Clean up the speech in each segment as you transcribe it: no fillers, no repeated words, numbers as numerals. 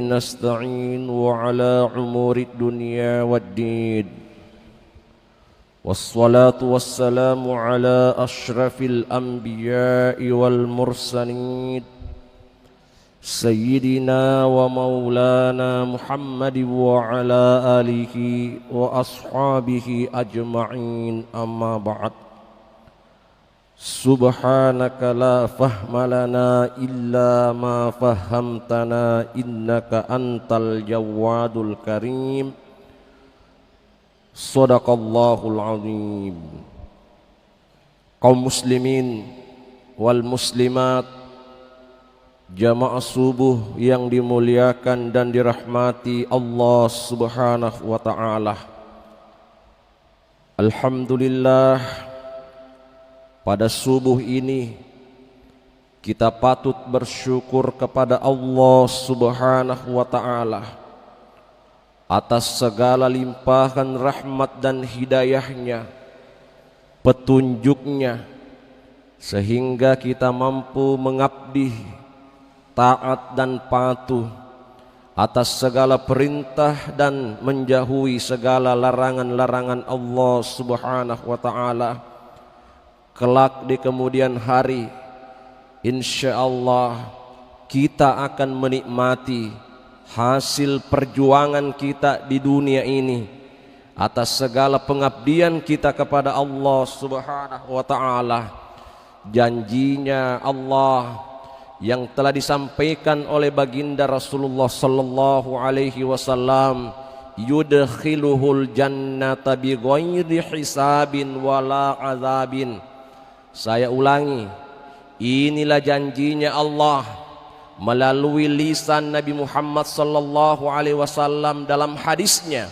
نستعين وعلى أمور الدنيا والدين والصلاة والسلام على أشرف الأنبياء والمرسلين سيدنا ومولانا محمد وعلى آله وأصحابه أجمعين أما بعد سبحانك لا فهم لنا إلا ما فهمتنا إنك أنت الجواد الكريم صدق الله العظيم. Kaum muslimin wal muslimat, jamaah subuh yang dimuliakan dan dirahmati Allah Subhanahu wa ta'ala. Alhamdulillah, pada subuh ini kita patut bersyukur kepada Allah Subhanahu wa ta'ala atas segala limpahan rahmat dan hidayahnya, petunjuknya, sehingga kita mampu mengabdi, taat dan patuh atas segala perintah dan menjauhi segala larangan-larangan Allah Subhanahu wa ta'ala. Kelak di kemudian hari, insyaallah kita akan menikmati hasil perjuangan kita di dunia ini atas segala pengabdian kita kepada Allah Subhanahu wa ta'ala. Janjinya Allah yang telah disampaikan oleh baginda Rasulullah sallallahu alaihi wasallam, yudkhiluhul jannata bighairi hisabin wala azabin. Saya ulangi, inilah janjinya Allah melalui lisan Nabi Muhammad sallallahu alaihi wasallam dalam hadisnya,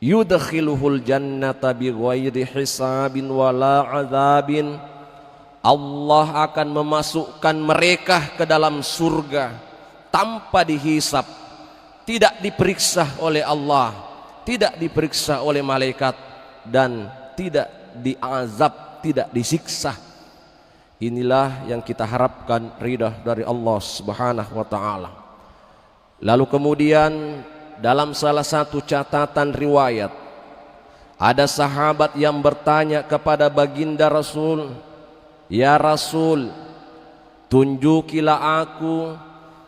yudkhiluhul jannata bighairi hisabin wala azabin. Allah akan memasukkan mereka ke dalam surga tanpa dihisab, tidak diperiksa oleh Allah, tidak diperiksa oleh malaikat, dan tidak diazab, tidak disiksa. Inilah yang kita harapkan, ridha dari Allah Subhanahu wa ta'ala. Lalu kemudian dalam salah satu catatan riwayat, ada sahabat yang bertanya kepada baginda Rasul, "Ya Rasul, tunjukilah aku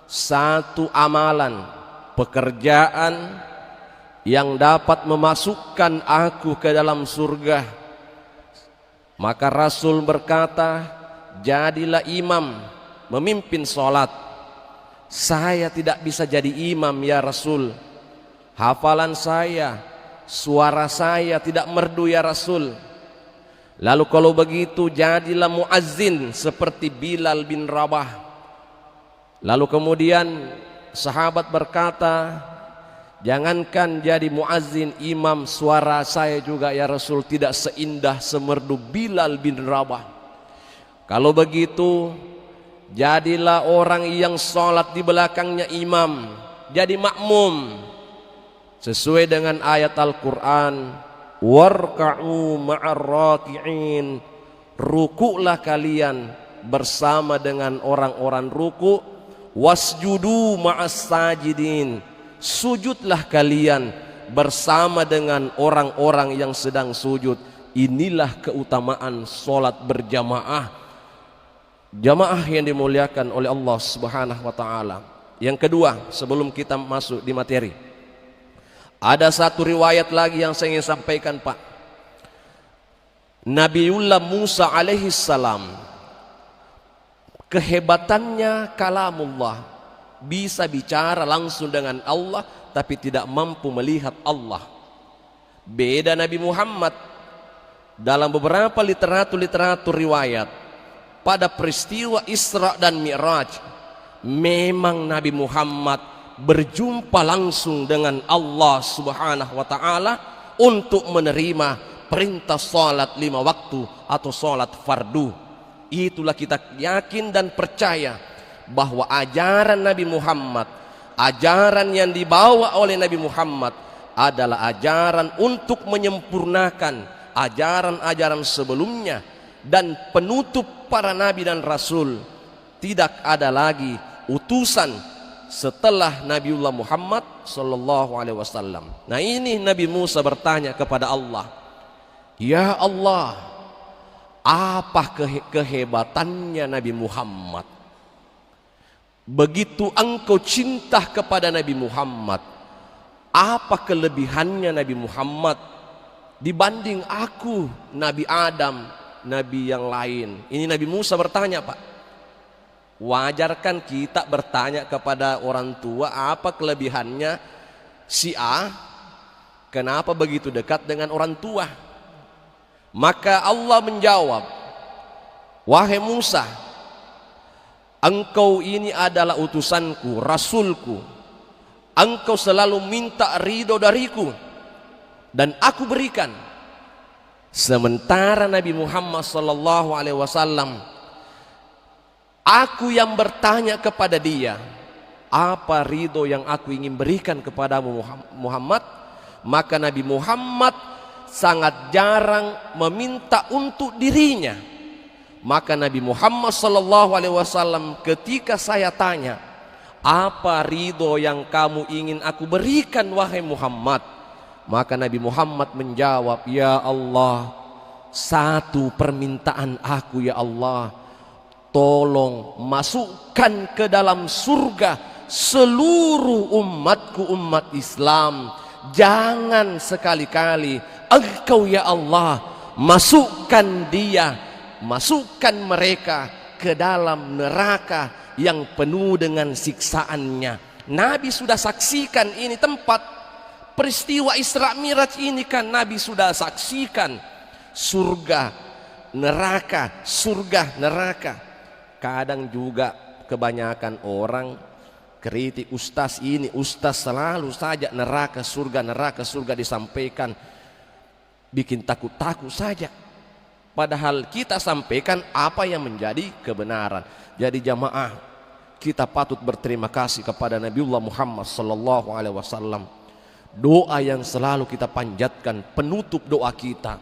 satu amalan, pekerjaan yang dapat memasukkan aku ke dalam surga." Maka Rasul berkata, "Jadilah imam, memimpin sholat." "Saya tidak bisa jadi imam ya Rasul. Hafalan saya, suara saya tidak merdu ya Rasul." "Lalu kalau begitu jadilah muazzin seperti Bilal bin Rabah." Lalu kemudian sahabat berkata, "Jangankan jadi muazzin, imam, suara saya juga ya Rasul tidak seindah semerdu Bilal bin Rabah." "Kalau begitu jadilah orang yang sholat di belakangnya imam, jadi makmum sesuai dengan ayat Al-Quran, warka'u ma'ar raki'in." Rukuklah kalian bersama dengan orang-orang ruku, wasjudu ma'as sajidin. Sujudlah kalian bersama dengan orang-orang yang sedang sujud. Inilah keutamaan sholat berjamaah. Jamaah yang dimuliakan oleh Allah Subhanahu wa ta'ala. Yang kedua, sebelum kita masuk di materi, ada satu riwayat lagi yang saya ingin sampaikan, Pak. Nabiullah Musa alaihi salam, kehebatannya kalamullah, bisa bicara langsung dengan Allah tapi tidak mampu melihat Allah. Beda Nabi Muhammad. Dalam beberapa literatur riwayat, pada peristiwa Isra dan Mi'raj, memang Nabi Muhammad berjumpa langsung dengan Allah Subhanahu wa ta'ala untuk menerima perintah salat 5 waktu atau salat fardu. Itulah kita yakin dan percaya bahwa ajaran Nabi Muhammad, ajaran yang dibawa oleh Nabi Muhammad adalah ajaran untuk menyempurnakan ajaran-ajaran sebelumnya dan penutup para nabi dan rasul. Tidak ada lagi utusan setelah Nabiullah Muhammad sallallahu alaihi wasallam. Nah, ini Nabi Musa bertanya kepada Allah, "Ya Allah, apa kehebatannya Nabi Muhammad? Begitu engkau cinta kepada Nabi Muhammad, apa kelebihannya Nabi Muhammad dibanding aku, Nabi Adam, Nabi yang lain?" Ini Nabi Musa bertanya, Pak. Wajar kan kita bertanya kepada orang tua, apa kelebihannya si A, kenapa begitu dekat dengan orang tua? Maka Allah menjawab, "Wahai Musa, engkau ini adalah utusanku, rasulku. Engkau selalu minta ridho dariku dan aku berikan." Sementara Nabi Muhammad sallallahu alaihi wasallam, aku yang bertanya kepada dia, apa ridho yang aku ingin berikan kepadamu Muhammad? Maka Nabi Muhammad sangat jarang meminta untuk dirinya. Maka Nabi Muhammad sallallahu alaihi wasallam ketika saya tanya, apa ridho yang kamu ingin aku berikan wahai Muhammad? Maka Nabi Muhammad menjawab, "Ya Allah, satu permintaan aku ya Allah, tolong masukkan ke dalam surga seluruh umatku, umat Islam. Jangan sekali-kali engkau ya Allah masukkan mereka ke dalam neraka yang penuh dengan siksaannya." Nabi sudah saksikan ini tempat peristiwa Isra Miraj ini kan, Nabi sudah saksikan surga neraka, surga neraka. Kadang juga kebanyakan orang kritik ustaz ini, ustaz selalu saja neraka surga disampaikan, bikin takut-takut saja. Padahal kita sampaikan apa yang menjadi kebenaran. Jadi jamaah, kita patut berterima kasih kepada Nabiullah Muhammad sallallahu alaihi wasallam. Doa yang selalu kita panjatkan, penutup doa kita,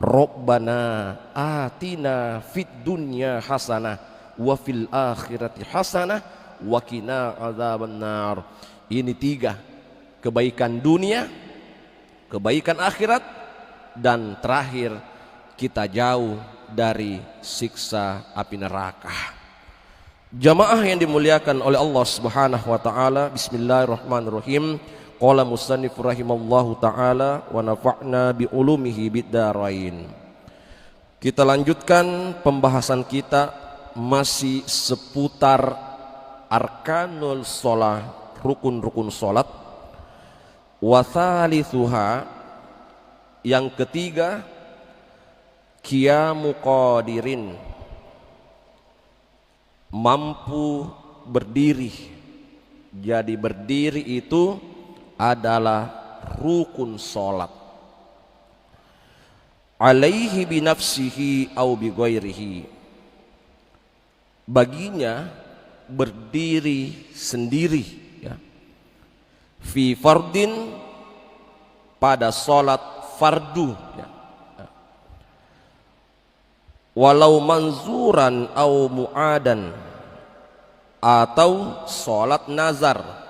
Rabbana atina fid dunya hasanah wa fil akhirati hasanah wa qina adzabannar. Ini 3, kebaikan dunia, kebaikan akhirat, dan terakhir kita jauh dari siksa api neraka. Jamaah yang dimuliakan oleh Allah Subhanahu wa taala, bismillahirrahmanirrahim. Qala musannif rahimallahu taala wa nafa'na bi ulumihi biddarain. Kita lanjutkan pembahasan kita masih seputar arkanul sholat, rukun-rukun sholat. Wa thalithuha, yang ketiga, qiyamu qadirin, mampu berdiri. Jadi berdiri itu adalah rukun sholat. Alaihi binafsihi au bi ghairihi, baginya berdiri sendiri ya. Fi fardin, pada sholat fardu ya. Walau manzuran au mu'adan, atau sholat nazar.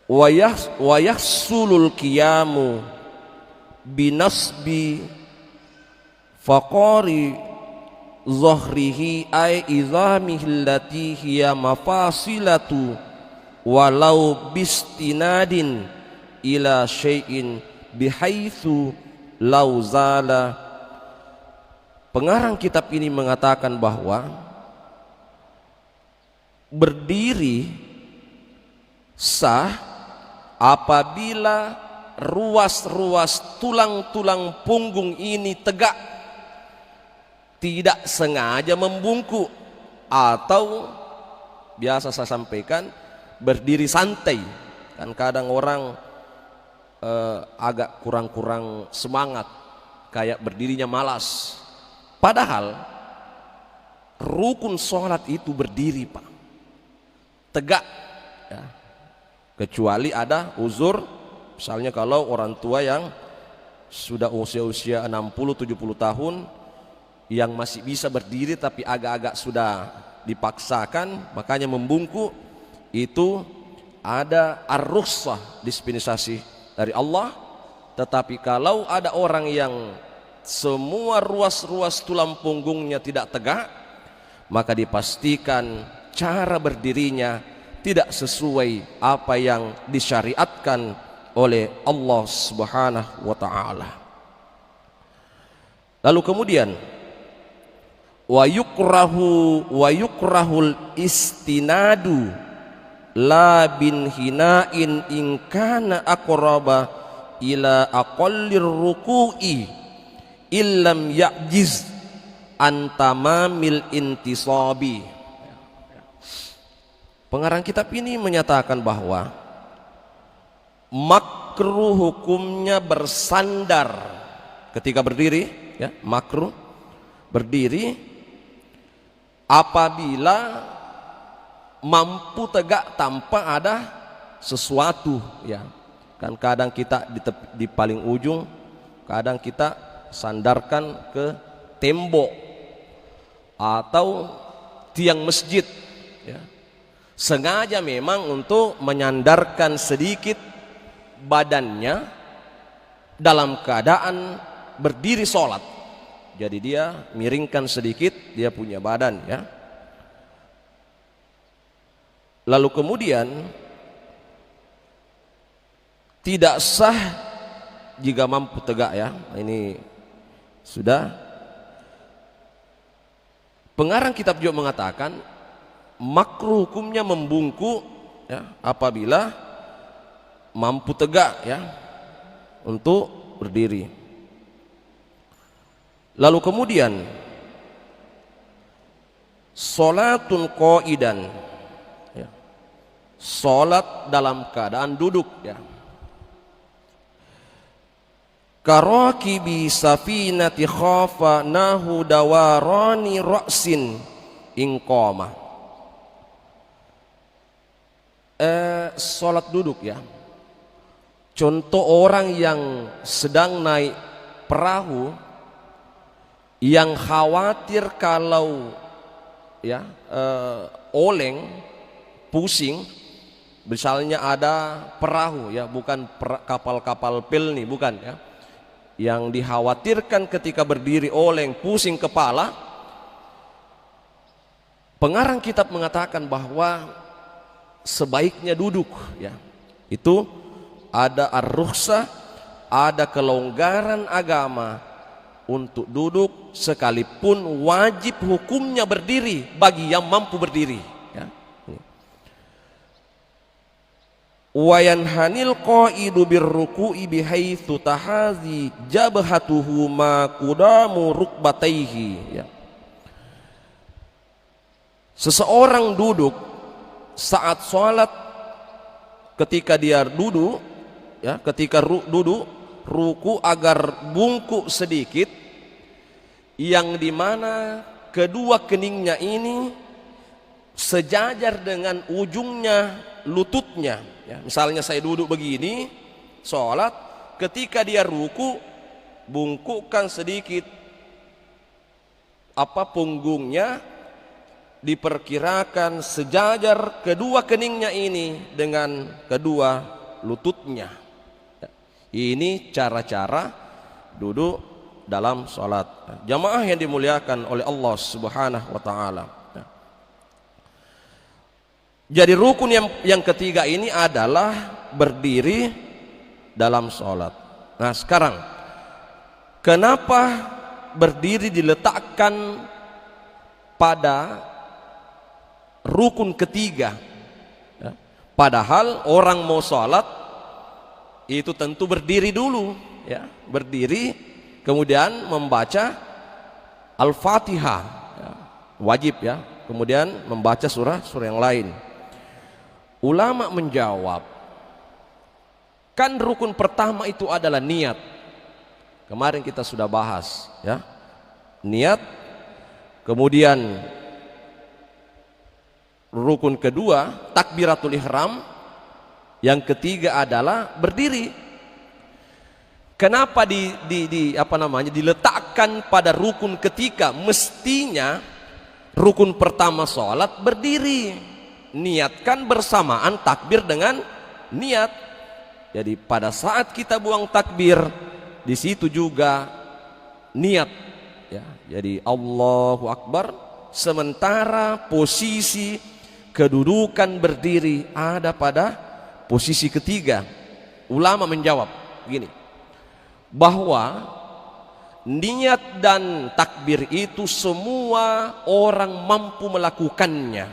Wa yahsulul qiyamu binasbi faqari zahrihi ay izamihi allati hiya mafasilatu walau bistinadin ila syai'in bihaitsu law zala. Pengarang kitab ini mengatakan bahwa berdiri sah apabila ruas-ruas tulang-tulang punggung ini tegak, tidak sengaja membungkuk, atau biasa saya sampaikan berdiri santai. Kan kadang orang agak kurang semangat, kayak berdirinya malas. Padahal rukun sholat itu berdiri Pak, tegak ya. Kecuali ada uzur, misalnya kalau orang tua yang sudah usia 60-70 tahun yang masih bisa berdiri tapi agak-agak sudah dipaksakan, makanya membungkuk, itu ada ar-rukhsah, dispensasi dari Allah. Tetapi kalau ada orang yang semua ruas-ruas tulang punggungnya tidak tegak, maka dipastikan cara berdirinya tidak sesuai apa yang disyariatkan oleh Allah Subhanahu wa taala. Lalu kemudian wa yukrahul istinadu la bin hina'in in kana aqraba ila aqallir ruku'i illam ya'jiz an tamamil intisabi. Pengarang kitab ini menyatakan bahwa makruh hukumnya bersandar ketika berdiri, ya, makruh berdiri apabila mampu tegak tanpa ada sesuatu, ya. Kan kadang kita di paling ujung, kadang kita sandarkan ke tembok atau tiang masjid, ya. Sengaja memang untuk menyandarkan sedikit badannya dalam keadaan berdiri sholat. Jadi dia miringkan sedikit, dia punya badan, ya. Lalu kemudian tidak sah jika mampu tegak, ya. Ini sudah. Pengarang kitab juga mengatakan makruh hukumnya membungkuk, ya, apabila mampu tegak, ya, untuk berdiri. Lalu kemudian sholatun qaidan, ya, sholat dalam keadaan duduk, ya. Karakibi safinati khafa nahu dawarani ra'sin inqama. Sholat duduk, ya. Contoh orang yang sedang naik perahu yang khawatir kalau, ya, oleng, pusing. Misalnya ada perahu, ya, bukan kapal-kapal pil nih, bukan, ya. Yang dikhawatirkan ketika berdiri oleng, pusing kepala. Pengarang kitab mengatakan bahwa sebaiknya duduk, ya. Itu ada ar-rukhsah, ada kelonggaran agama untuk duduk, sekalipun wajib hukumnya berdiri bagi yang mampu berdiri, ya. Wa yanhanil qaidu birruku'i bihaitsu tahazi jabhatuhu ma qudamu rukbataihi, ya. Seseorang duduk saat sholat, ketika dia duduk, ya, ketika duduk ruku agar bungkuk sedikit, yang dimana kedua keningnya ini sejajar dengan ujungnya lututnya, ya. Misalnya saya duduk begini sholat, ketika dia ruku bungkukkan sedikit punggungnya, diperkirakan sejajar kedua keningnya ini dengan kedua lututnya. Ini cara-cara duduk dalam sholat. Jamaah yang dimuliakan oleh Allah Subhanahu wa taala. Jadi rukun yang ketiga ini adalah berdiri dalam sholat. Nah, sekarang kenapa berdiri diletakkan pada rukun ketiga, ya? Padahal orang mau sholat itu tentu berdiri dulu, ya. Berdiri kemudian membaca Al-Fatihah, ya. Wajib, ya. Kemudian membaca surah yang lain. Ulama menjawab, kan rukun pertama itu adalah niat. Kemarin kita sudah bahas, ya. Niat. Kemudian rukun kedua takbiratul ihram, yang ketiga adalah berdiri. Kenapa diletakkan pada rukun ketiga? Mestinya Rukun pertama sholat berdiri, niatkan bersamaan takbir dengan niat. Jadi pada saat kita buang takbir, di situ juga niat ya. Jadi Allahu Akbar, sementara posisi kedudukan berdiri ada pada posisi ketiga. Ulama menjawab begini, bahwa niat dan takbir itu semua orang mampu melakukannya,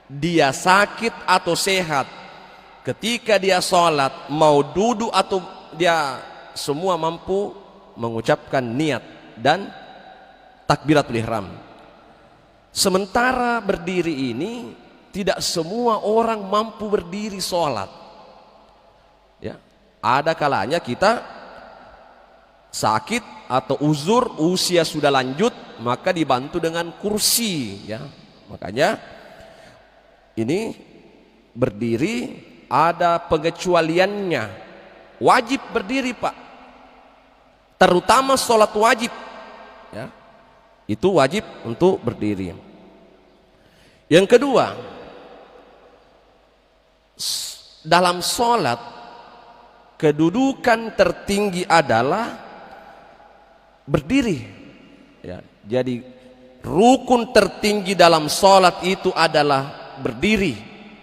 dia sakit atau sehat, ketika dia sholat mau duduk atau dia, semua mampu mengucapkan niat dan takbiratul ihram. Sementara berdiri ini tidak semua orang mampu berdiri sholat ya. Ada kalanya kita sakit atau uzur, usia sudah lanjut, maka dibantu dengan kursi ya. Makanya ini berdiri ada pengecualiannya, wajib berdiri Pak, terutama sholat wajib ya, itu wajib untuk berdiri. Yang kedua, dalam sholat kedudukan tertinggi adalah berdiri ya. Jadi rukun tertinggi dalam sholat itu adalah berdiri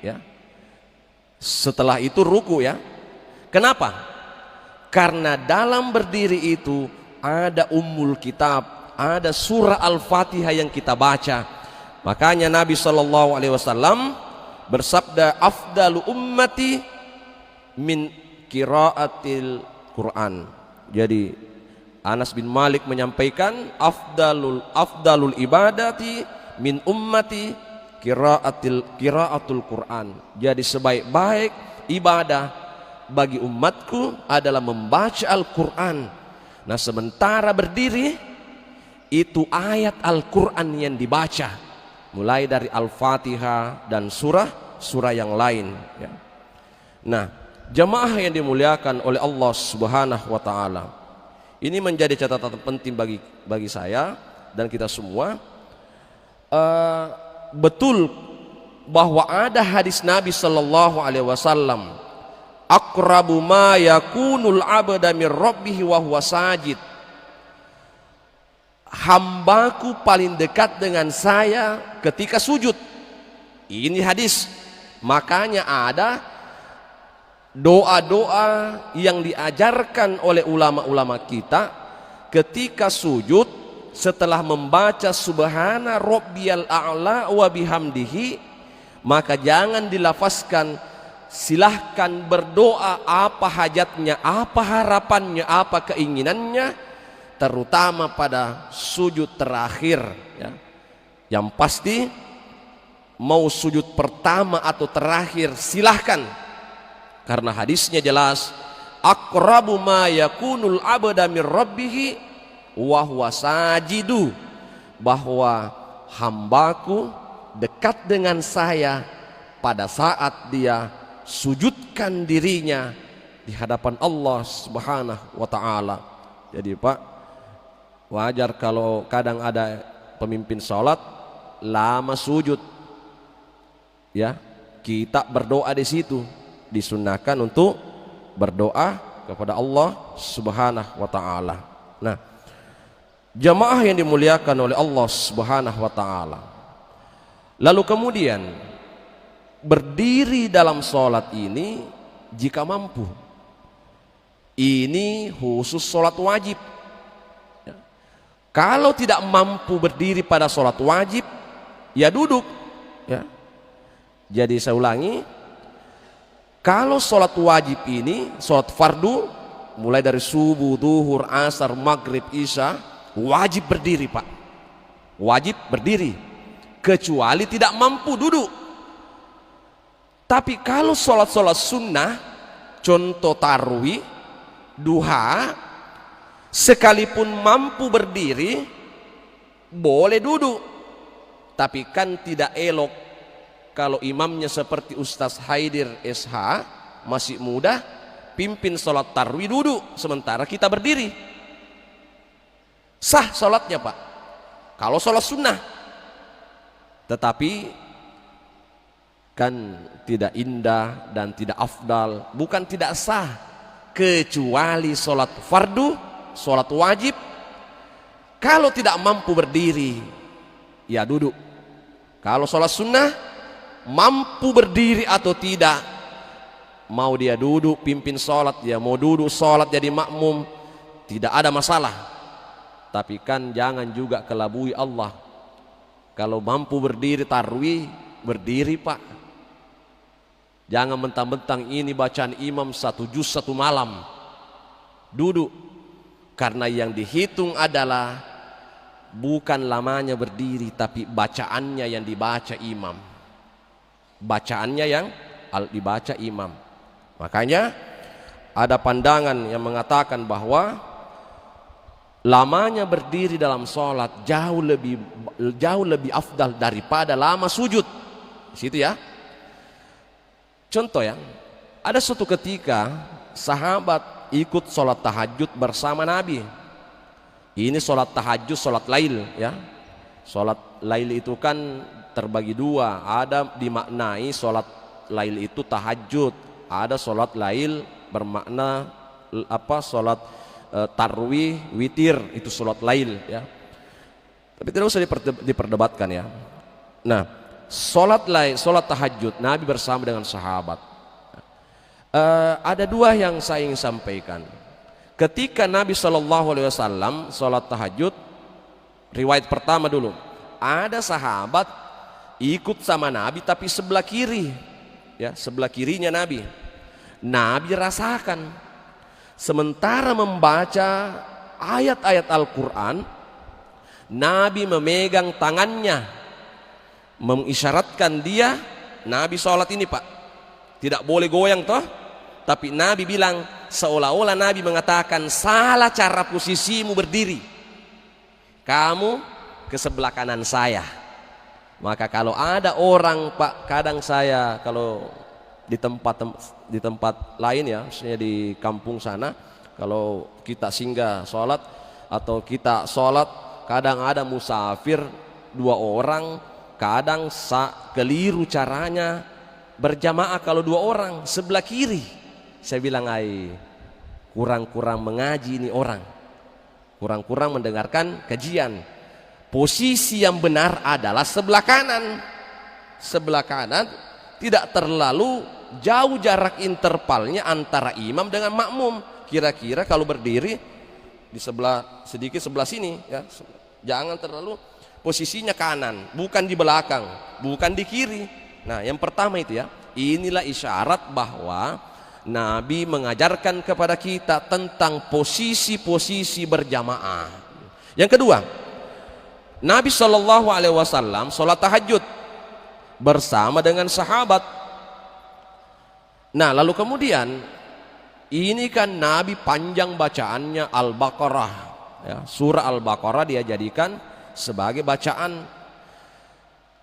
ya. Setelah itu ruku ya. Kenapa? Karena dalam berdiri itu ada ummul kitab, ada surah Al-Fatihah yang kita baca. Makanya Nabi SAW bersabda, afdalu ummati min qiraatil Quran. Jadi Anas bin Malik menyampaikan, afdalul ibadati min ummati qiraatul Quran. Jadi sebaik-baik ibadah bagi umatku adalah membaca Al-Quran. Nah, sementara berdiri itu ayat Al-Quran yang dibaca, mulai dari Al-Fatihah dan surah yang lain ya. Nah, jamaah yang dimuliakan oleh Allah Subhanahu wa taala, ini menjadi catatan penting bagi saya dan kita semua. Betul bahwa ada hadis Nabi sallallahu alaihi wasallam, aqrabu ma yakunul abda min rabbih wa huwa sajid. Hambaku paling dekat dengan saya ketika sujud. Ini hadis. Makanya ada doa-doa yang diajarkan oleh ulama-ulama kita ketika sujud, setelah membaca subhana rabbiyal a'la wa bihamdihi, maka jangan dilafazkan, silahkan berdoa apa hajatnya, apa harapannya, apa keinginannya, terutama pada sujud terakhir ya. Yang pasti mau sujud pertama atau terakhir silahkan, karena hadisnya jelas, aqrabu ma yakunul abda min rabbih wa huwa sajidu, bahwa hambaku dekat dengan saya pada saat dia sujudkan dirinya di hadapan Allah Subhanahu wa taala. Jadi Pak, wajar kalau kadang ada pemimpin sholat lama sujud ya, kita berdoa di situ, disunahkan untuk berdoa kepada Allah Subhanahu wa taala. Nah, jamaah yang dimuliakan oleh Allah Subhanahu wa taala, lalu kemudian berdiri dalam sholat ini jika mampu, ini khusus sholat wajib. Kalau tidak mampu berdiri pada sholat wajib, ya duduk ya. Jadi saya ulangi, kalau sholat wajib ini, sholat fardu, mulai dari subuh, duhur, asar, maghrib, isya, wajib berdiri Pak, wajib berdiri, kecuali tidak mampu duduk. Tapi kalau sholat-sholat sunnah, contoh tarawih, duha, sekalipun mampu berdiri, boleh duduk. Tapi kan tidak elok kalau imamnya seperti Ustaz Haidir SH, masih muda, pimpin sholat tarawih duduk, sementara kita berdiri. Sah sholatnya Pak, kalau sholat sunnah. Tetapi kan tidak indah dan tidak afdal, bukan tidak sah, kecuali sholat fardu, sholat wajib. Kalau tidak mampu berdiri, ya duduk. Kalau sholat sunnah, mampu berdiri atau tidak, mau dia duduk pimpin sholat, dia mau duduk sholat jadi makmum, tidak ada masalah. Tapi kan jangan juga kelabui Allah. Kalau mampu berdiri tarwih, berdiri pak. Jangan mentang-mentang ini bacaan imam 1 juz 1 malam, duduk. Karena yang dihitung adalah bukan lamanya berdiri, tapi bacaannya yang dibaca imam. Bacaannya yang dibaca imam. Makanya ada pandangan yang mengatakan bahwa lamanya berdiri dalam sholat jauh lebih afdal daripada lama sujud. Di situ ya. Contoh ya, ada suatu ketika sahabat ikut sholat tahajud bersama Nabi. Ini sholat tahajud, sholat lail ya. Sholat lail itu kan terbagi dua. Ada dimaknai sholat lail itu tahajud. Ada sholat lail bermakna sholat tarwih, witir, itu sholat lail ya. Tapi tidak usah diperdebatkan ya. Nah, sholat lail, sholat tahajud Nabi bersama dengan sahabat. Ada dua yang saya ingin sampaikan. Ketika Nabi SAW sholat tahajud, riwayat pertama dulu, ada sahabat ikut sama Nabi tapi sebelah kiri, ya sebelah kirinya Nabi. Nabi rasakan, sementara membaca ayat-ayat Al-Quran, Nabi memegang tangannya, mengisyaratkan dia. Nabi sholat ini pak, tidak boleh goyang toh. Tapi Nabi bilang, seolah-olah Nabi mengatakan, salah cara posisimu berdiri, kamu ke sebelah kanan saya. Maka kalau ada orang pak, kadang saya kalau di tempat lain ya, misalnya di kampung sana, kalau kita singgah sholat atau kita sholat, kadang ada musafir 2 orang, kadang keliru caranya berjamaah. Kalau 2 orang sebelah kiri, saya bilang kurang-kurang mengaji ini orang, kurang-kurang mendengarkan kajian. Posisi yang benar adalah sebelah kanan. Sebelah kanan tidak terlalu jauh jarak intervalnya antara imam dengan makmum. Kira-kira kalau berdiri di sebelah, sedikit sebelah sini ya, jangan terlalu posisinya kanan, bukan di belakang, bukan di kiri. Nah yang pertama itu ya, inilah isyarat bahwa Nabi mengajarkan kepada kita tentang posisi-posisi berjamaah. Yang kedua, Nabi SAW sholat tahajud bersama dengan sahabat. Nah lalu kemudian ini kan Nabi panjang bacaannya Al-Baqarah ya, surah Al-Baqarah dia jadikan sebagai bacaan.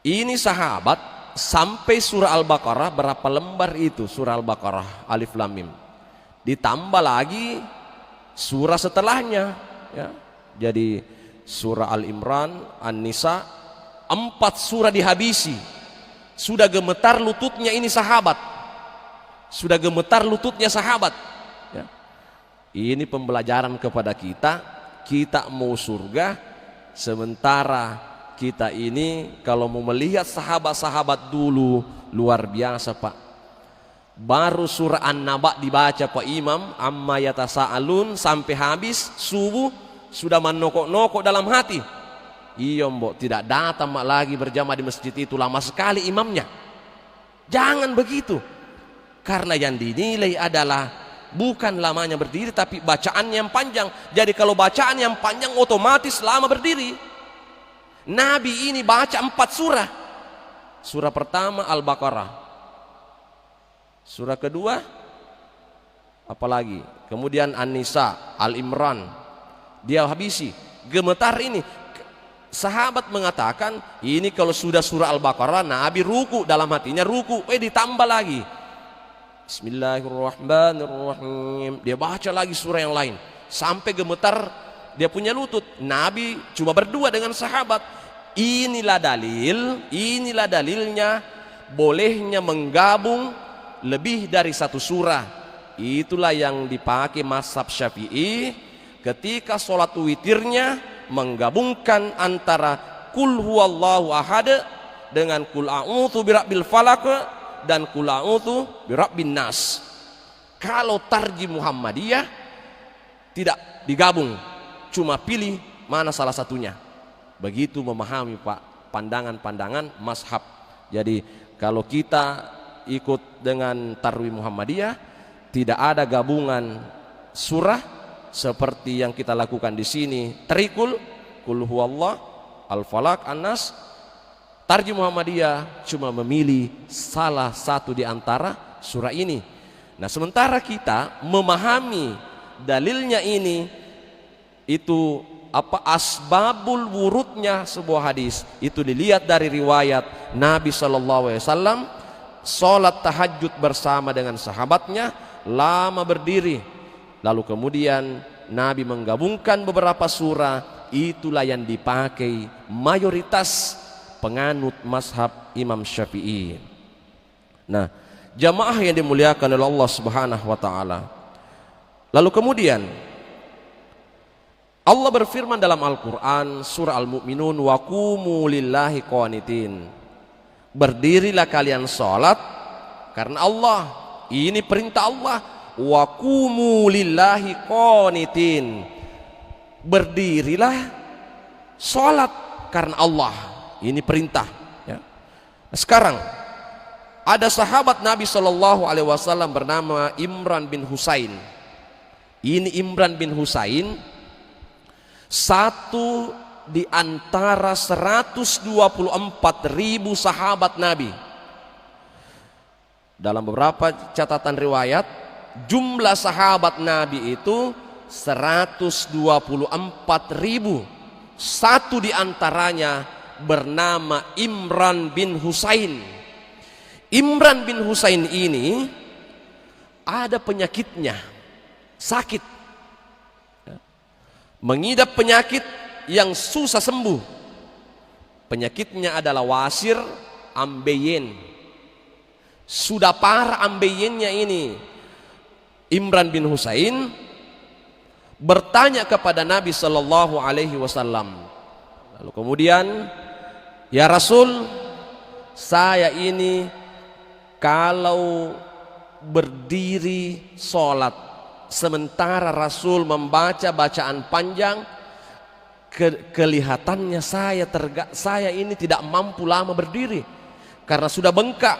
Ini sahabat sampai surah Al-Baqarah, berapa lembar itu surah Al-Baqarah, Alif Lam Mim, ditambah lagi surah setelahnya ya. Jadi surah Al-Imran, An-Nisa, 4 surah dihabisi. Sudah gemetar lututnya ini sahabat, sudah gemetar lututnya sahabat ya. Ini pembelajaran kepada kita, kita mau surga, sementara kita ini kalau mau melihat sahabat-sahabat dulu luar biasa pak. Baru surah An-Naba dibaca pak imam, amma yatasa'alun, sampai habis subuh sudah menokok-nokok dalam hati. Iya mbok, tidak datang lagi berjamaah di masjid itu, lama sekali imamnya. Jangan begitu. Karena yang dinilai adalah bukan lamanya berdiri, tapi bacaannya yang panjang. Jadi kalau bacaan yang panjang otomatis lama berdiri. Nabi ini baca 4 surah. Surah pertama Al-Baqarah, surah kedua apalagi, kemudian An-Nisa, Al-Imran, dia habisi. Gemetar ini. Sahabat mengatakan ini kalau sudah surah Al-Baqarah Nabi ruku, dalam hatinya ruku, ditambah lagi Bismillahirrahmanirrahim, dia baca lagi surah yang lain sampai gemetar dia punya lutut. Nabi cuma berdua dengan sahabat. inilah dalilnya bolehnya menggabung lebih dari satu surah. Itulah yang dipakai mazhab Syafi'i ketika sholat witirnya, menggabungkan antara kul huwallahu ahad dengan kul a'udzu birabbil falaq dan kul a'udzu birabbin nas. Kalau tarjih Muhammadiyah tidak digabung, cuma pilih mana salah satunya. Begitu memahami Pak pandangan-pandangan mazhab. Jadi kalau kita ikut dengan tarwih Muhammadiyah, tidak ada gabungan surah seperti yang kita lakukan di sini. Trikul, kul huwallah, al-falaq, an-nas. Tarjih Muhammadiyah cuma memilih salah satu di antara surah ini. Nah, sementara kita memahami dalilnya ini, itu asbabul wurudnya sebuah hadis itu dilihat dari riwayat Nabi SAW sholat tahajud bersama dengan sahabatnya lama berdiri, lalu kemudian Nabi menggabungkan beberapa surah. Itulah yang dipakai mayoritas penganut mazhab Imam Syafi'i. Nah, jamaah yang dimuliakan oleh Allah Subhanahu wa taala, lalu kemudian Allah berfirman dalam Al-Quran surah Al-Mu'minun, wa qumu lillahi qanitin. Berdirilah kalian sholat karena Allah. Ini perintah Allah. Wa qumu lillahi qanitin. Berdirilah sholat karena Allah. Ini perintah ya. Nah, sekarang ada sahabat Nabi SAW bernama Imran bin Husain. Ini Imran bin Husain satu di antara 124.000 sahabat Nabi. Dalam beberapa catatan riwayat, jumlah sahabat Nabi itu 124.000. Satu di antaranya bernama Imran bin Husain. Imran bin Husain ini ada penyakitnya, sakit, mengidap penyakit yang susah sembuh. Penyakitnya adalah wasir ambeien. Sudah parah ambeiennya ini. Imran bin Husain bertanya kepada Nabi Sallallahu Alaihi Wasallam. Lalu kemudian, ya Rasul, saya ini kalau berdiri sholat sementara Rasul membaca bacaan panjang, kelihatannya saya ini tidak mampu lama berdiri karena sudah bengkak.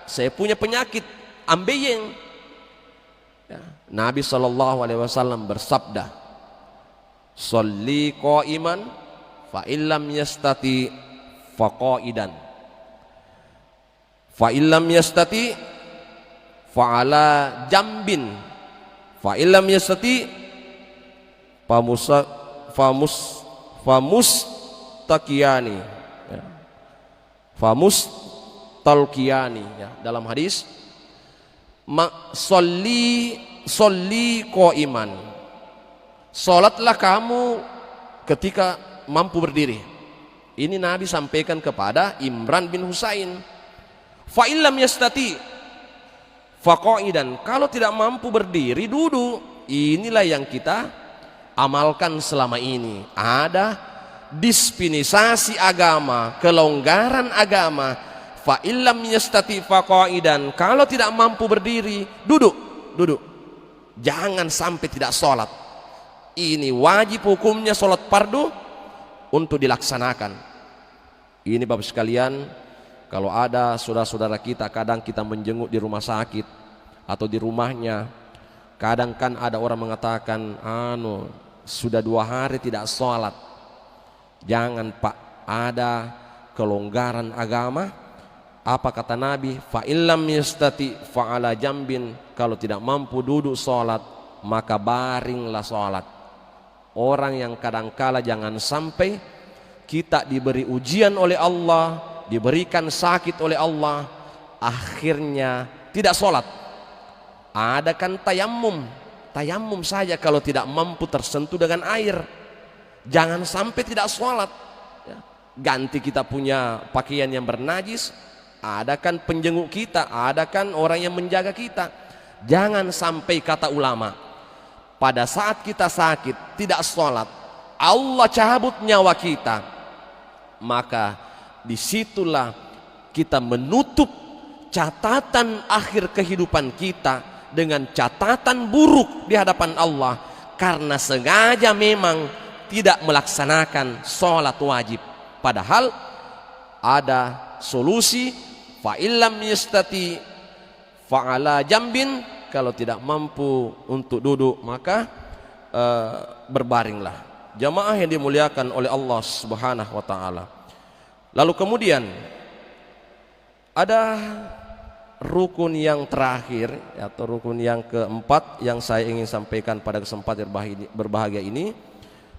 Saya punya penyakit ambeien. Ya. Nabi SAW bersabda, "Sholli qa'iman fa illam yastati fa qa'idan, fa illam yastati fa ala jambin, fa illam yastati famus takiyani, ya. Famus talqiyani, ya. Dalam hadis sholli qa'iman, salatlah kamu ketika mampu berdiri. Ini Nabi sampaikan kepada Imran bin Husain. Fa illam yastati faqaidan, kalau tidak mampu berdiri, duduk. Inilah yang kita amalkan selama ini. Ada dispensasi agama, kelonggaran agama. Fa illam yastati faqaidan, kalau tidak mampu berdiri, duduk. Jangan sampai tidak sholat. Ini wajib hukumnya sholat fardu untuk dilaksanakan. Ini Bapak sekalian, kalau ada saudara-saudara kita, kadang kita menjenguk di rumah sakit atau di rumahnya, kadang kan ada orang mengatakan, sudah 2 hari tidak sholat. Jangan Pak, ada kelonggaran agama. Apa kata Nabi? Fa illam yastati fa ala jambin, kalau tidak mampu duduk sholat, maka baringlah sholat. Orang yang kadangkala jangan sampai kita diberi ujian oleh Allah, diberikan sakit oleh Allah, akhirnya tidak sholat. Ada kan tayamum saja kalau tidak mampu tersentuh dengan air. Jangan sampai tidak sholat, ya. ganti kita punya pakaian yang bernajis, ada kan penjenguk kita, ada kan orang yang menjaga kita. Jangan sampai, kata ulama, pada saat kita sakit tidak sholat, Allah cabut nyawa kita, maka disitulah kita menutup catatan akhir kehidupan kita dengan catatan buruk di hadapan Allah, karena sengaja memang tidak melaksanakan sholat wajib. Padahal ada solusi, fa illam yastati fa'ala jambin, kalau tidak mampu untuk duduk maka berbaringlah. Jamaah yang dimuliakan oleh Allah Subhanahu wa taala. Lalu kemudian ada rukun yang terakhir atau rukun yang keempat yang saya ingin sampaikan pada kesempatan berbahagia ini,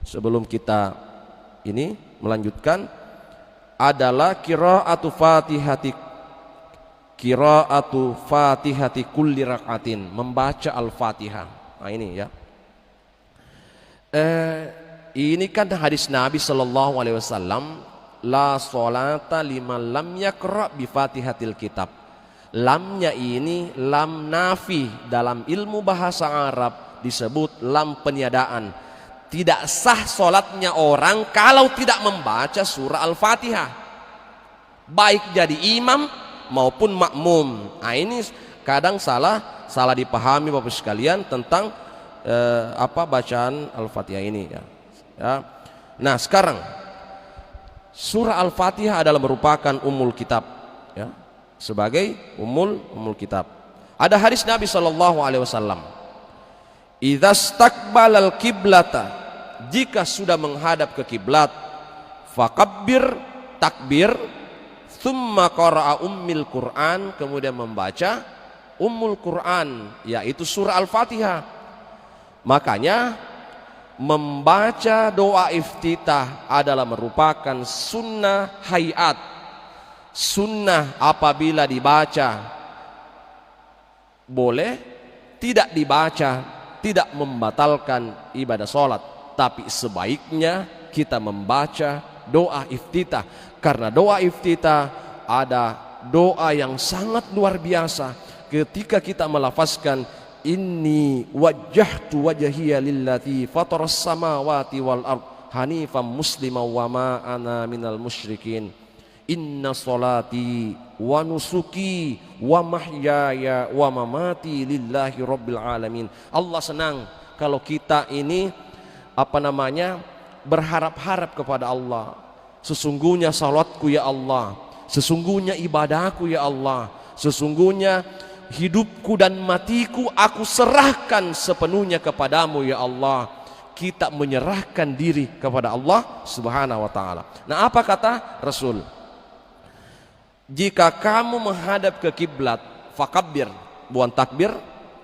sebelum kita ini melanjutkan, adalah qiraatu fatihati kulli rakaatin, membaca al-fatihah. Nah ini ya, ini kan hadis Nabi Sallallahu Alaihi Wasallam, la sholata liman lam yaqra bi fatihatil kitab. Lamnya ini lam nafi, dalam ilmu bahasa Arab disebut lam peniadaan. Tidak sah sholatnya orang kalau tidak membaca surah Al-Fatihah, baik jadi imam maupun makmum. Nah ini kadang salah dipahami Bapak sekalian tentang bacaan Al-Fatihah ini ya. Nah sekarang, surah Al-Fatihah adalah merupakan ummul kitab ya, sebagai ummul kitab. Ada hadis Nabi Shallallahu Alaihi Wasallam, idastaqbalal kiblata, jika sudah menghadap ke kiblat, fakabbir, takbir, thumma qara'a ummil Qur'an, kemudian membaca ummul Qur'an, yaitu surah Al-Fatihah. Makanya membaca doa iftitah adalah merupakan sunnah hayat, sunnah apabila dibaca boleh, tidak dibaca tidak membatalkan ibadah sholat. Tapi sebaiknya kita membaca doa iftitah, karena doa iftitah ada doa yang sangat luar biasa. Ketika kita melafazkan inni wajjahtu wajhiya lillati fataras samawati wal ard hanifan musliman wa ma ana minal musyrikin, inna salati wa nusuki wa mahyaya wa mamati lillahi rabbil alamin. Allah senang kalau kita ini berharap-harap kepada Allah. Sesungguhnya salatku ya Allah, sesungguhnya ibadahku ya Allah, sesungguhnya hidupku dan matiku aku serahkan sepenuhnya kepadamu ya Allah. Kita menyerahkan diri kepada Allah Subhanahu wa taala. Nah, apa kata Rasul? Jika kamu menghadap ke kiblat, fakabbir, bukan takbir,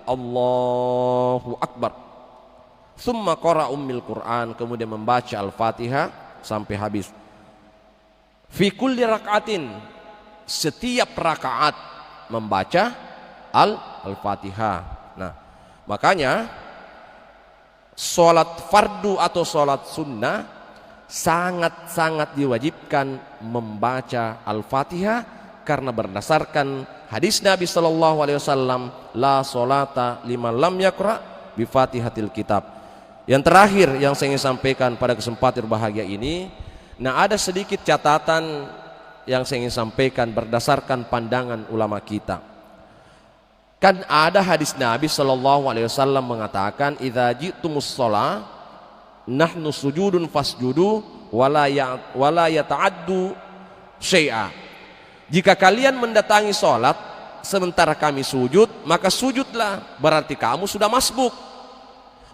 Allahu Akbar. Summa qara ummil Qur'an, kemudian membaca Al-Fatihah sampai habis. Fi kulli rakaatin, setiap rakaat membaca Al-Fatihah. Nah, makanya sholat fardu atau sholat sunnah sangat-sangat diwajibkan membaca Al-Fatihah, karena berdasarkan hadis Nabi Sallallahu Alaihi Wasallam, la sholata liman lam yaqra bi fatihatil kitab. Yang terakhir yang saya ingin sampaikan pada kesempatan berbahagia ini, nah ada sedikit catatan yang saya ingin sampaikan berdasarkan pandangan ulama kita. Kan ada hadis Nabi Sallallahu Alaihi Wasallam mengatakan, idza ji'tumus shalah nahnu sujudun fasjudu wala yata'addu syai'a. Jika kalian mendatangi sholat sementara kami sujud, maka sujudlah, berarti kamu sudah masbuk.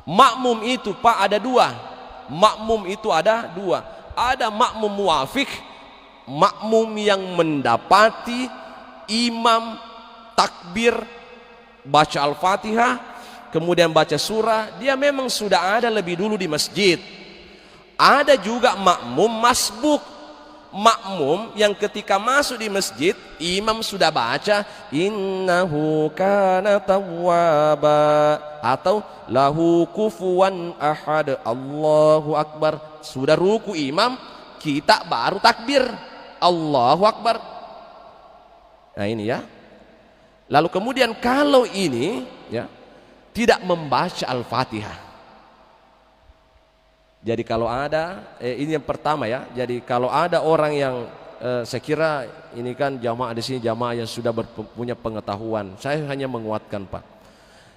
Makmum itu Pak ada dua. Makmum itu ada dua. Ada makmum muwafiq, makmum yang mendapati imam takbir, baca Al-Fatihah, kemudian baca surah, dia memang sudah ada lebih dulu di masjid. Ada juga makmum masbuk, makmum yang ketika masuk di masjid imam sudah baca innahu kana tawwaba atau lahu kufuwan ahad, Allahu Akbar, sudah ruku imam kita baru takbir Allahu Akbar. Nah ini ya. Lalu kemudian kalau ini ya tidak membaca Al-Fatihah. Jadi kalau ada ini yang pertama ya. Jadi kalau ada orang yang saya kira ini kan jamaah di sini jamaah yang sudah punya pengetahuan. Saya hanya menguatkan Pak.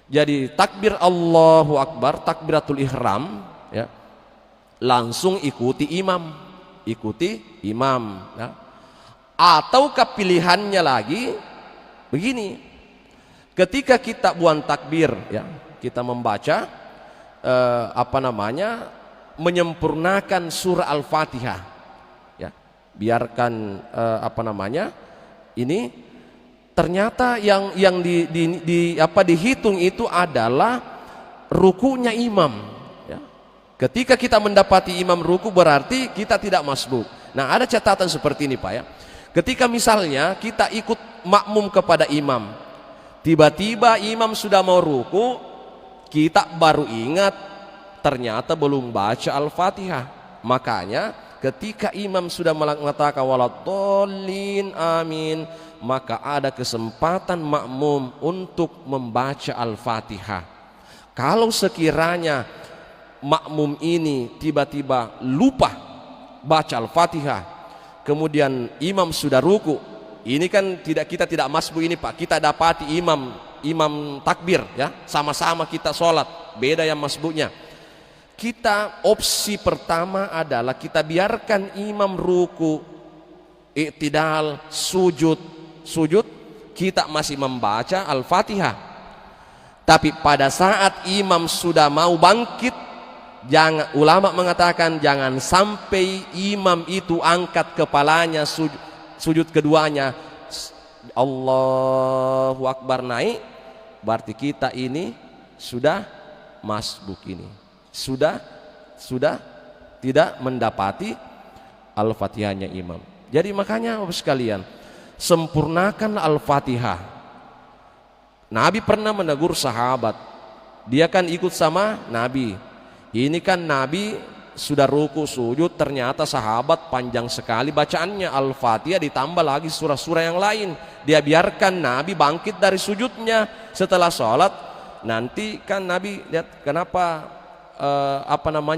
Jadi takbir Allahu Akbar, takbiratul ihram ya. Langsung ikuti imam. Ya. Atau pilihannya lagi begini. Ketika kita buang takbir ya, kita membaca menyempurnakan surah Al-Fatihah ya. Biarkan ini ternyata yang dihitung itu adalah rukunya imam. Ketika kita mendapati imam ruku berarti kita tidak masbuk. Nah ada catatan seperti ini Pak ya. Ketika misalnya kita ikut makmum kepada imam, tiba-tiba imam sudah mau ruku, kita baru ingat ternyata belum baca Al-Fatihah. Makanya ketika imam sudah mengatakan waladhdallin amin, maka ada kesempatan makmum untuk membaca Al-Fatihah. Kalau sekiranya makmum ini tiba-tiba lupa baca Al-Fatihah, kemudian imam sudah ruku, ini kan kita tidak masbuk ini Pak, kita dapati imam takbir ya, sama-sama kita sholat, beda yang masbuknya. Kita opsi pertama adalah kita biarkan imam ruku, i'tidal, sujud, kita masih membaca Al-Fatihah. Tapi pada saat imam sudah mau bangkit, ulama mengatakan jangan sampai imam itu angkat kepalanya sujud keduanya Allahu Akbar naik, berarti kita ini sudah masbuk, ini sudah tidak mendapati Al-Fatihahnya imam. Jadi makanya Bapak sekalian, sempurnakan Al-Fatihah. Nabi pernah menegur sahabat, dia kan ikut sama Nabi. Ini kan Nabi sudah ruku sujud, ternyata sahabat panjang sekali bacaannya Al-Fatihah ditambah lagi surah-surah yang lain. Dia biarkan Nabi bangkit dari sujudnya setelah sholat. Nanti kan Nabi lihat kenapa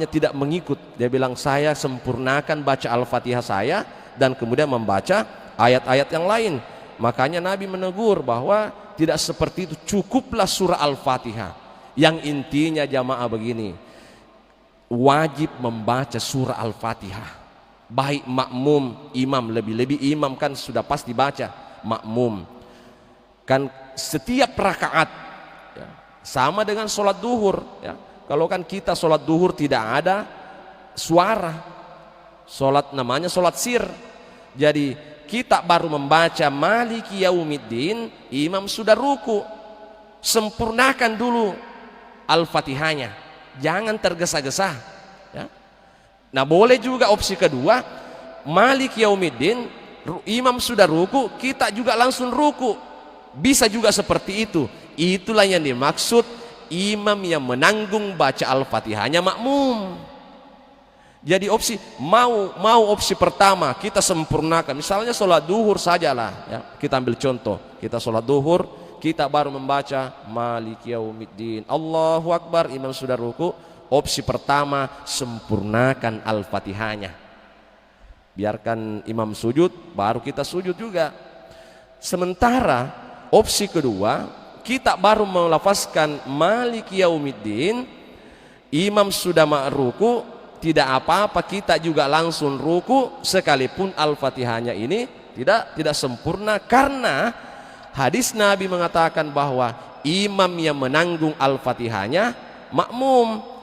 tidak mengikut. Dia bilang saya sempurnakan baca Al-Fatihah saya dan kemudian membaca ayat-ayat yang lain. Makanya Nabi menegur bahwa tidak seperti itu, cukuplah surah Al-Fatihah. Yang intinya jamaah begini, wajib membaca surah Al-Fatihah, baik makmum, imam, lebih-lebih imam kan sudah pasti baca, makmum kan setiap rakaat ya, sama dengan sholat duhur ya. Kalau kan kita sholat duhur tidak ada suara, sholat namanya sholat sir. Jadi kita baru membaca Maliki Yaumiddin, imam sudah ruku, sempurnakan dulu Al-Fatihahnya, jangan tergesa-gesa ya. Nah boleh juga opsi kedua, Malik Yaumiddin, imam sudah ruku, kita juga langsung ruku, bisa juga seperti itu. Itulah yang dimaksud imam yang menanggung baca Al-Fatihahnya makmum. Jadi opsi mau opsi pertama kita sempurnakan, misalnya sholat duhur sajalah ya, kita ambil contoh, kita sholat duhur, kita baru membaca Maliki Yaumiddin, Allahu Akbar, imam sudah ruku. Opsi pertama, sempurnakan Al-Fatihahnya, biarkan imam sujud, baru kita sujud juga. Sementara opsi kedua, kita baru melafazkan Maliki Yaumiddin, imam sudah ruku, tidak apa-apa kita juga langsung ruku, sekalipun Al-Fatihahnya ini tidak sempurna, karena hadis Nabi mengatakan bahwa imam yang menanggung Al-Fatihahnya makmum.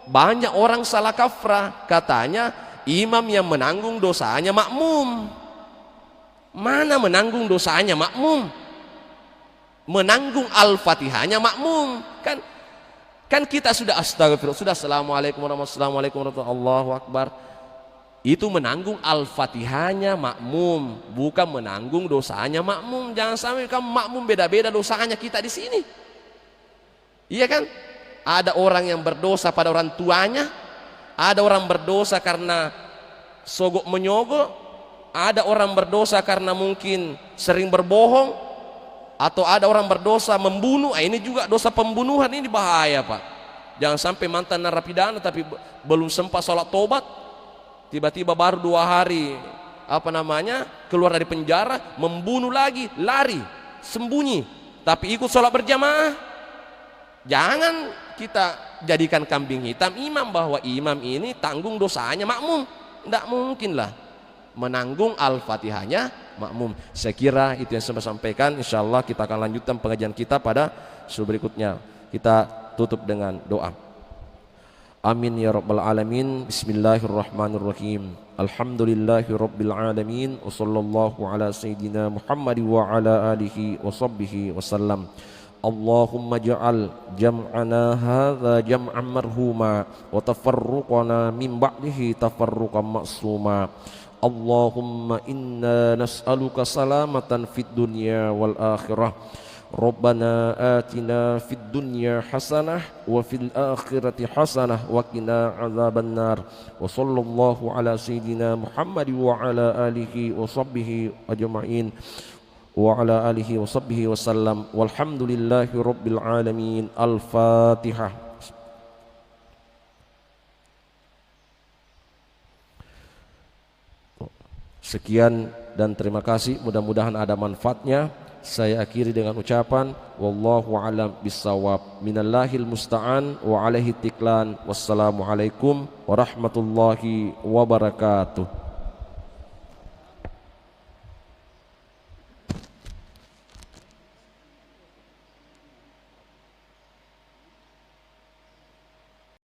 Banyak orang salah kafrah, katanya imam yang menanggung dosanya makmum. Mana menanggung dosanya makmum? Menanggung Al-Fatihahnya makmum. Kan kita sudah astagfirullah, sudah assalamualaikum warahmatullahi wabarakatuh, Allahu Akbar. Itu menanggung Al-Fatihahnya makmum, bukan menanggung dosanya makmum. Jangan sampai kamu makmum beda-beda dosanya kita di sini. Iya kan? Ada orang yang berdosa pada orang tuanya, ada orang berdosa karena sogok menyogok, ada orang berdosa karena mungkin sering berbohong, atau ada orang berdosa membunuh. Ini juga dosa pembunuhan, ini bahaya Pak. Jangan sampai mantan narapidana tapi belum sempat sholat tobat, tiba-tiba baru 2 hari keluar dari penjara, membunuh lagi, lari, sembunyi, tapi ikut sholat berjamaah. Jangan kita jadikan kambing hitam imam, bahwa imam ini tanggung dosanya makmum. Tidak mungkin lah menanggung al-fatihahnya makmum. Saya kira itu yang saya sampaikan. Insya Allah kita akan lanjutkan pengajian kita pada berikutnya. Kita tutup dengan doa. Amin ya rabbal alamin. Bismillahirrahmanirrahim. Alhamdulillahi rabbil alamin. Wa sallallahu ala sayyidina Muhammad wa ala alihi wa sahbihi wasallam. Allahumma ja'al jam'ana hadha jam'an marhuma wa tafarruqana min ba'dihi tafarruqan ma'suma. Allahumma inna nas'aluka salamatan fid dunya wal akhirah. Rabbana atina fid dunya hasanah wa fil akhirati hasanah wa qina adzabannar. Wa sallallahu ala sayyidina Muhammad wa ala alihi wa sahbihi ajma'in wa ala alihi wa sahbihi wasallam. Walhamdulillahi rabbil alamin. Al-Fatihah. Sekian dan terima kasih, mudah-mudahan ada manfaatnya. Saya akhiri dengan ucapan wallahu a'lam bissawab, minallahil musta'an wa alaihi tiklan. Wassalamualaikum warahmatullahi wabarakatuh.